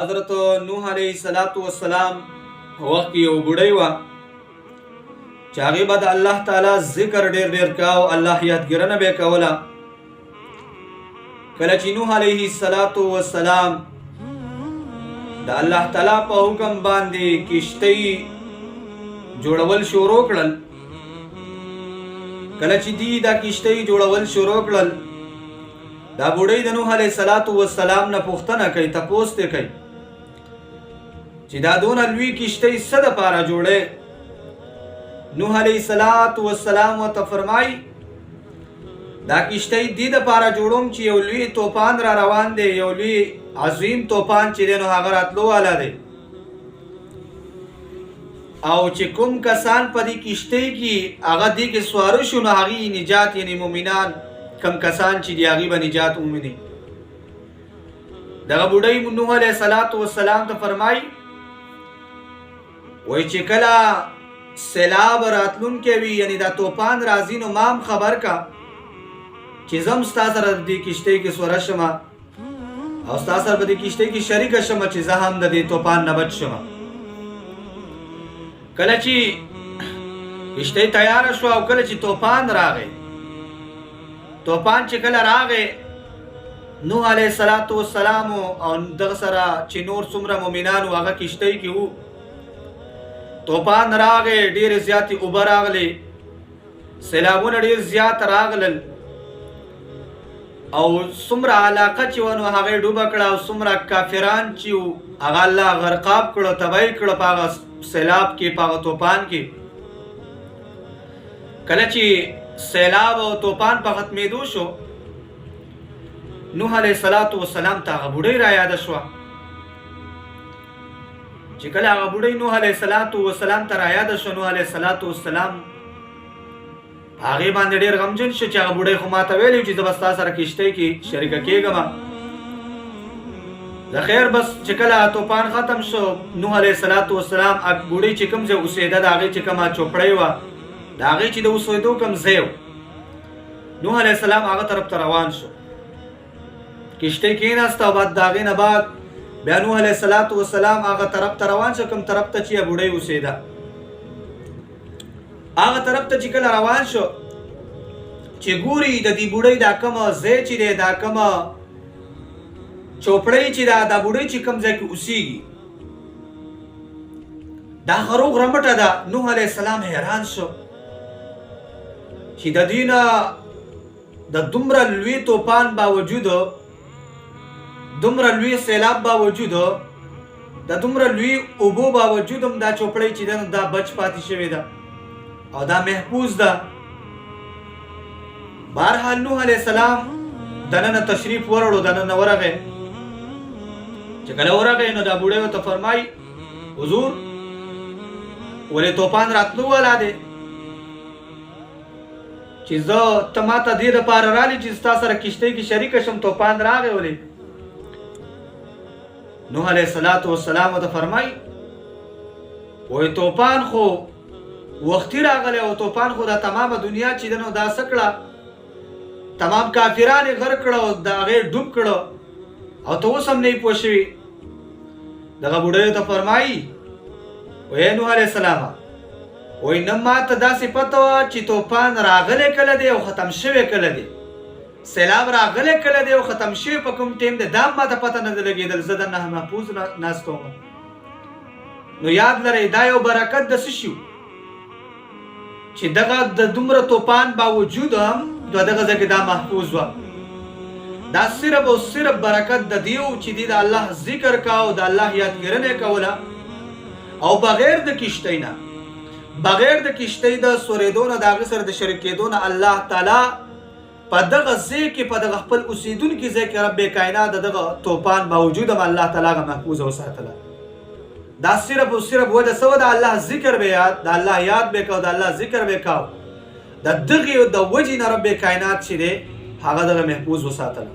حضرت نوح علیه السلام وخت کې یو بوډۍ وه چې هغې به د الله تعالی ذکر ډېر ډېر کاو، الله یادګرنه به یې کوله. کله چې نوح علیه السلام د الله تعالی په حکم باندې کشتۍ جوړول شروع کړل، کله چې دی دا کشتۍ جوړول شروع کړل، دا بوډۍ د نوح علیه السلام نه پوښتنه کوي، تپوس یې کوي چې دا دونه لوی کشتۍ څه دپاره جوړې؟ نوح علیه السلام ورته فرمایي دا کشتۍ دې دپاره جوړوم چې یو لوی طوفان را روان دی، یو لوی عظیم طوفان چې دی نو هغه راتلو والا دی، او چې کوم کسان په دې کشتۍ کې هغه دې کې سواره شو نو هغې نجات، یعنې مؤمنان کم کسان چې دی هغې به نجات ومومي. دغه بوډۍ نوح علیه السلام ته فرمایي وایي چې کله سیلاب راتلونکی وي، یعنې دا طوفان راځي، نو مام خبر کا چې زم ستا سره د دې کشتۍ کې سواره شمه او ستا سره په دې کشتۍ کې شریکه شمه چې زه هم د دې طوفان نه بچ شمه. کله چې کشتۍ تیاره شوه او کله چې طوفان راغی، طوفان چې کله راغی، نوح علیه السلام او دغه سره چې نور څومره مؤمنان وو هغه کشتۍ کې وو، طوفان راغی، ډېرې زیاتې اوبه راغلې، سیلابونه ډېر زیات راغلل، او څومره علاقه چې وه نو هغه یې ډوبه کړه، او څومره کافران چې وو هغه الله غرقاب کړه، تباهي کړه په هغه سیلاب کې، په هغه طوفان کې. کله چې سیلاب او طوفان په ختمېدو شو، نوح علیه السلام ته هغه بوډۍ را یاده شوه. چې کله هغه بوډۍ نوح علیه السلام ته را یاده شوه، نوح علیه السلام هغې باندې ډېر غمجن شو چې هغه بوډۍ خو ماته ویلي چې زه به ستا سره کشتۍ کې شریکه کېږم. د خیر بس چې کله طوفان ختم شو، نوح علیه السلام بوډۍ چې کوم ځای اوسېده د هغې چې کومه چوپړۍ وه د هغې چې د اوسېدو کوم ځای و، نوح علیه السلام هغه طرف ته روان شو، کشتۍ کېناسته او بعد د هغې نه بعد بیا نوح علیه السلام هغه طرف ته روان شو کوم طرف ته چې بوډۍ اوسېده. هغه طرف ته چې کله روان شو چې ګوري د دې بوډۍ دا کومه ځای چې دی، دا کومه چوپړۍ چې ده، دا بوډۍ چې کوم ځای کې اوسېږي دا غروغ رمټه ده. نوح علیه السلام حیران شو چې د دې نه د دومره لوی طوفان باوجود، دومره لوی سیلاب باوجود، د دومره لوی اوبو باوجود هم دا چوپړۍ چې ده دا بچ پاتې شوې ده او دا محفوظ ده. بهرحال نوح علیه السلام دننه تشریف وروړو، دننه ورغی. چې کله ورغی نو دا بوډۍ ورته فرمایي حضور ولې طوفان راتلو والا دی چې زه ته ما ته دې دپاره رالې چې ستا سره کشتۍ کې شریکه شم، طوفان راغی ولې؟ نوح علیه السلام ورته فرمایي وایي طوفان خو وختي راغلی او طوفان خو دا تمامه دنیا چې ده نو دا څه کړه، تمام کافران یې غرق کړه او د هغې ډوب کړه او ته اوس هم نه یې پوه شوي. دغه بوډۍ ته فرمایي وایي نوح علیه السلام وایي نه ما ته داسې پته وه چې طوفان راغلی کله دی او ختم شوی کله دی، سیلاب راغلی کله دی او ختم شوی په کوم ټیم دی، دا هم ما ته پته نه ده لګېدل، زه دننه محفوظ ناست وم. نو یاد لرئ دا یو برکت د څه شي چې دغه د دومره طوفان باوجود هم دغه ځای کې دا محفوظ وه. دا صرف او صرف برکت د دې و چې دی د الله ذکر کاو، د الله یادګرنه یې کوله، او بغیر د کشتۍ نه، بغیر د کشتۍ د سورېدو نه، د هغې سره د شریک کېدو نه الله تعالی په دغه ځای کې، په دغه خپل اوسېدونکي ځای کې رب کائنات د دغه طوفان باوجود هم الله تعالی هغه محفوظ وساتله. دا صرف او صرف وجه څه وه؟ د الله ذکر به یاد، د الله یاد به کو، د الله ذکر به کو، د دغې د وجې نه رب کائنات چې دی هغه دغه محفوظ وساتله.